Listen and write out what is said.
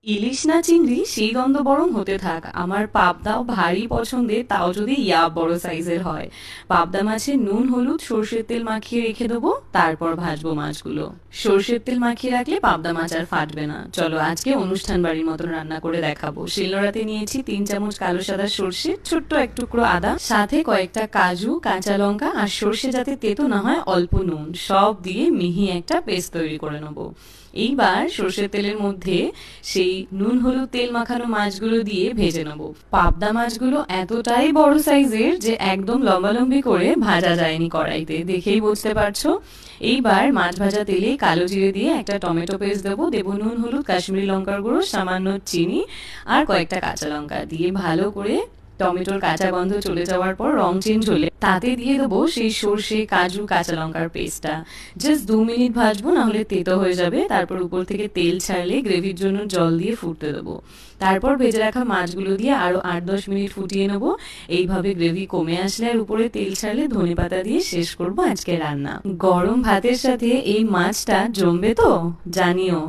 ইলিশ না চিংড়ি সেই গন্ধ বরং হতে থাক, আমার পাবদাও ভারী পছন্দের, তাও যদি বড় সাইজের হয়। পাবদা মাছে নুন হলুদ সর্ষের তেল মাখিয়ে রেখে দেবো, তারপর ভাজবো মাছগুলো। সর্ষের তেল মাখিয়ে রাখলে পাবদা মাছ আর ফাটবে না। চলো আজকে অনুষ্ঠান বাড়ির মতন রান্না করে দেখাবো। শিলনোড়াতে নিয়েছি 3 চামচ কালো সাদা সর্ষে, ছোট্ট এক টুকরো আদা, সাথে কয়েকটা কাজু, কাঁচা লঙ্কা আর সর্ষে যাতে তেতো না হয় অল্প নুন, সব দিয়ে মিহি একটা পেস্ট তৈরি করে নেবো। এইবার সর্ষের তেলের মধ্যে সেই নুন হলুদ তেল মাখানো মাছগুলো দিয়ে ভেজে নেবো। পাবদা মাছগুলো এতটাই বড় সাইজের যে একদম লম্বালম্বি করে ভাজা যায়নি কড়াইতে, দেখেই বুঝতে পারছো। এইবার মাছ ভাজা তেলে কালো জিরে দিয়ে একটা টমেটো পেস্ট দেবো, দেবো নুন হলুদ কাশ্মীরি লঙ্কার গুঁড়ো, সামান্য চিনি আর কয়েকটা কাঁচা লঙ্কা দিয়ে ভালো করে টমেটোর কাঁচা গন্ধ চলে যাওয়ার পর রং চেঞ্জ হলে তাতে দিয়ে দেবো সেই সর্ষে কাজু কাঁচা লঙ্কার পেস্টটা। জাস্ট 2 মিনিট ভাজবো, না হলে তেতো হয়ে যাবে। তারপর উপর থেকে তেল ছাড়লে গ্রেভির জন্য জল দিয়ে ফুটতে দেবো। তারপর ভেজে রাখা মাছগুলো দিয়ে আরো 8-10 মিনিট ফুটিয়ে নেবো। এইভাবে গ্রেভি কমে আসলে আর উপরে তেল ছাড়লে ধনেপাতা দিয়ে শেষ করবো আজকে রান্না। গরম ভাতের সাথে এই মাছটা জমবে তো, জানিও।